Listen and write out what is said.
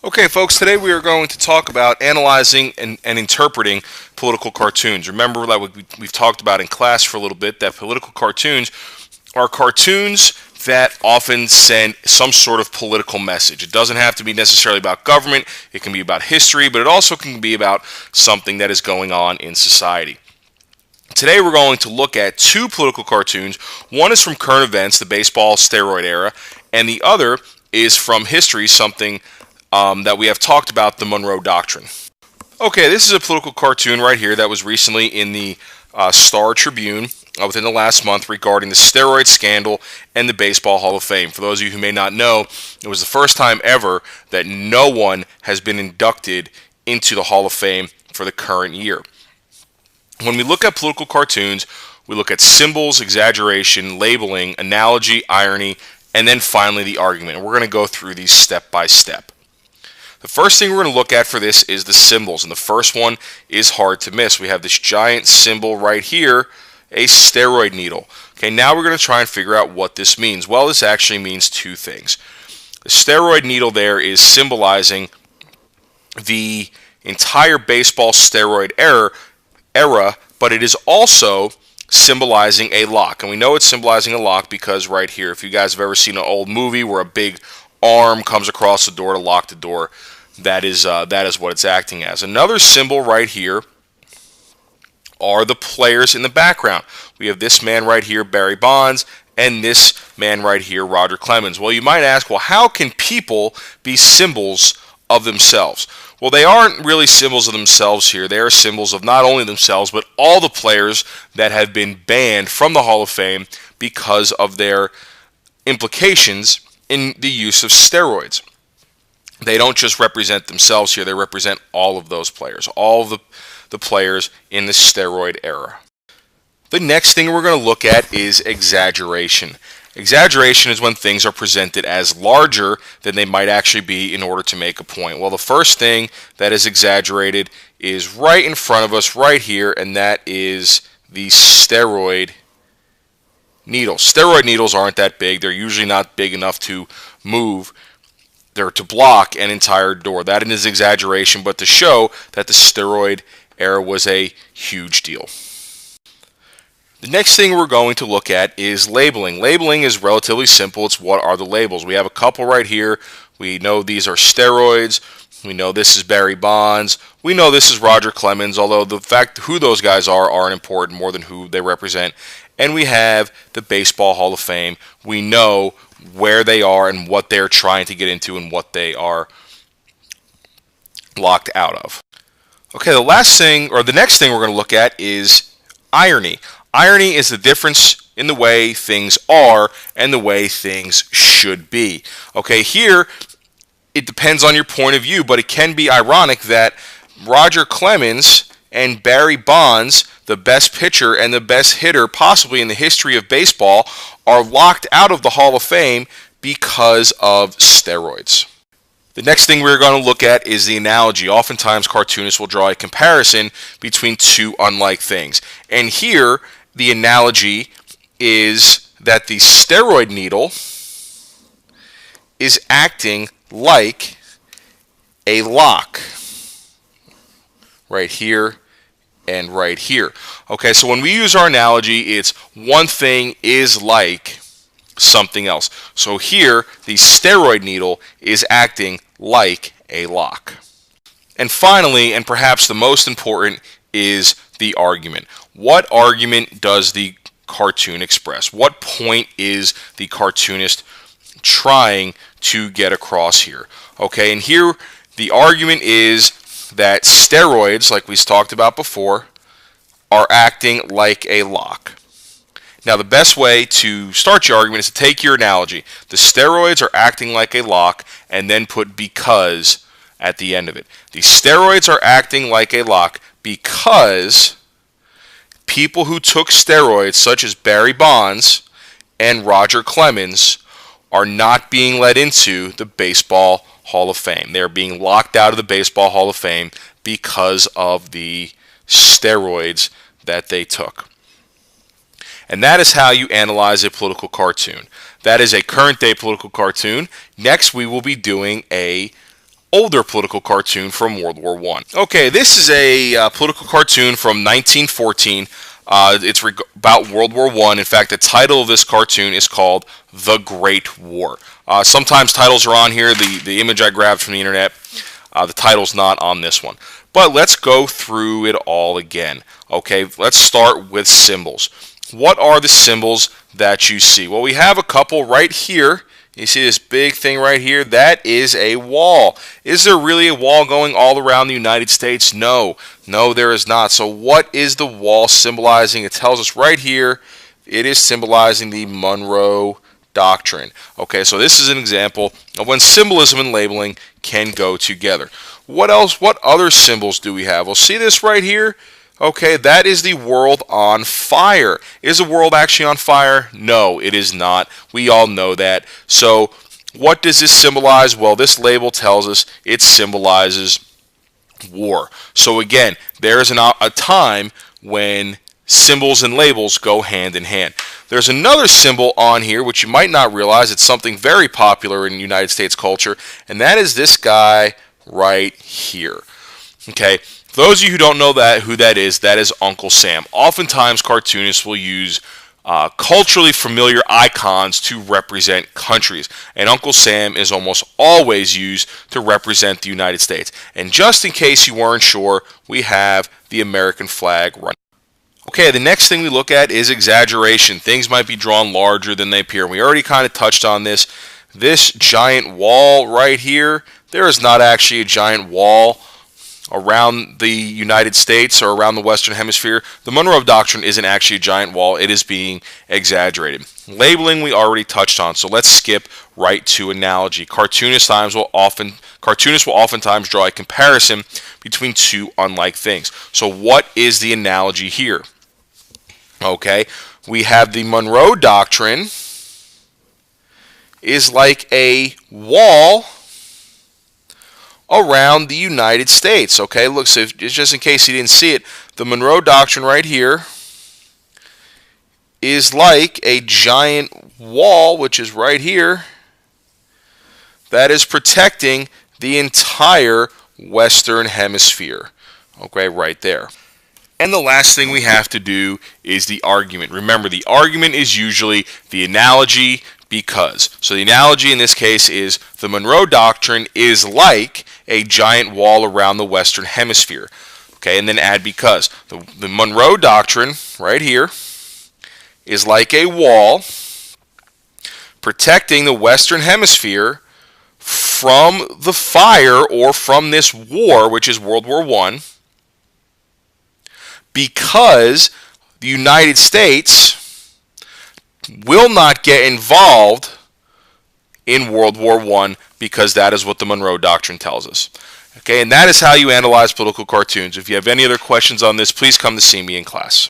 Okay, folks, today we are going to talk about analyzing and interpreting political cartoons. Remember that we've talked about in class for a little bit that political cartoons are cartoons that often send some sort of political message. It doesn't have to be necessarily about government, it can be about history, but it also can be about something that is going on in society. Today we're going to look at two political cartoons. One is from current events, the baseball steroid era, and the other is from history, something that we have talked about, the Monroe Doctrine. Okay, this is a political cartoon right here that was recently in the Star Tribune within the last month regarding the steroid scandal and the Baseball Hall of Fame. For those of you who may not know, it was the first time ever that no one has been inducted into the Hall of Fame for the current year. When we look at political cartoons, we look at symbols, exaggeration, labeling, analogy, irony, and then finally the argument. And we're going to go through these step by step. The first thing we're going to look at for this is the symbols, and the first one is hard to miss. We have this giant symbol right here, a steroid needle. Okay, now we're going to try and figure out what this means. Well, this actually means two things. The steroid needle there is symbolizing the entire baseball steroid era, but it is also symbolizing a lock. And we know it's symbolizing a lock because right here, if you guys have ever seen an old movie where a big arm comes across the door to lock the door, that is what it's acting as. Another symbol right here are the players in the background. We have this man right here, Barry Bonds, and this man right here, Roger Clemens. Well, you might ask, well, how can people be symbols of themselves? Well, they aren't really symbols of themselves here. They are symbols of not only themselves, but all the players that have been banned from the Hall of Fame because of their implications in the use of steroids. They don't just represent themselves here, they represent all of those players, all of the players in the steroid era. The next thing we're going to look at is exaggeration. Exaggeration is when things are presented as larger than they might actually be in order to make a point. Well, the first thing that is exaggerated is right in front of us right here, and that is the steroid needles. Steroid needles aren't that big. They're usually not big enough to move. They're to block an entire door. That is exaggeration, but to show that the steroid era was a huge deal. The next thing we're going to look at is labeling. Labeling is relatively simple. It's what are the labels. We have a couple right here. We know these are steroids. We know this is Barry Bonds. We know this is Roger Clemens, although the fact who those guys are aren't important more than who they represent. And we have the Baseball Hall of Fame. We know where they are and what they're trying to get into and what they are locked out of. Okay, the next thing we're going to look at is irony. Irony is the difference in the way things are and the way things should be. Okay, here it depends on your point of view, but it can be ironic that Roger Clemens and Barry Bonds, the best pitcher and the best hitter possibly in the history of baseball, are locked out of the Hall of Fame because of steroids. The next thing we're going to look at is the analogy. Oftentimes cartoonists will draw a comparison between two unlike things. And here the analogy is that the steroid needle is acting like a lock right here and right here. Okay, so when we use our analogy, it's one thing is like something else. So here, the steroid needle is acting like a lock. And finally, and perhaps the most important, is the argument. What argument does the cartoon express? What point is the cartoonist trying to get across here? Okay, and here the argument is that steroids, like we talked about before, are acting like a lock. Now, the best way to start your argument is to take your analogy. The steroids are acting like a lock, and then put because at the end of it. The steroids are acting like a lock because people who took steroids, such as Barry Bonds and Roger Clemens, are not being let into the Baseball Hall of Fame. They're being locked out of the Baseball Hall of Fame because of the steroids that they took. And that is how you analyze a political cartoon. That is a current day political cartoon. Next, we will be doing a older political cartoon from World War I. Okay, this is a political cartoon from 1914. It's about World War I. In fact, the title of this cartoon is called The Great War. Sometimes titles are on here. The image I grabbed from the internet, the title's not on this one. But let's go through it all again. Okay, let's start with symbols. What are the symbols that you see? Well, we have a couple right here. You see this big thing right here? That is a wall. Is there really a wall going all around the United States? No. No, there is not. So what is the wall symbolizing? It tells us right here. It is symbolizing the Monroe Doctrine. Okay, so this is an example of when symbolism and labeling can go together. What else? What other symbols do we have? Well, see this right here? Okay, that is the world on fire. Is the world actually on fire? No, it is not. We all know that. So what does this symbolize? Well, this label tells us it symbolizes war. So again, there is a time when symbols and labels go hand in hand. There's another symbol on here which you might not realize. It's something very popular in United States culture, and that is this guy right here. Okay, for those of you who don't know who that is Uncle Sam. Oftentimes cartoonists will use culturally familiar icons to represent countries, and Uncle Sam is almost always used to represent the United States. And just in case you weren't sure, we have the American flag running. Okay, the next thing we look at is exaggeration. Things might be drawn larger than they appear. We already kind of touched on this. This giant wall right here, there is not actually a giant wall around the United States or around the Western Hemisphere. The Monroe Doctrine isn't actually a giant wall. It is being exaggerated. Labeling we already touched on, so let's skip right to analogy. Cartoonists will oftentimes draw a comparison between two unlike things. So what is the analogy here? Okay, we have the Monroe Doctrine is like a wall around the United States. Okay, look, so just in case you didn't see it, the Monroe Doctrine right here is like a giant wall, which is right here, that is protecting the entire Western Hemisphere. Okay, right there. And the last thing we have to do is the argument. Remember, the argument is usually the analogy because. So the analogy in this case is the Monroe Doctrine is like a giant wall around the Western Hemisphere. Okay, and then add because. The Monroe Doctrine right here is like a wall protecting the Western Hemisphere from the fire or from this war, which is World War I, because the United States will not get involved in World War I because that is what the Monroe Doctrine tells us. Okay, and that is how you analyze political cartoons. If you have any other questions on this, please come to see me in class.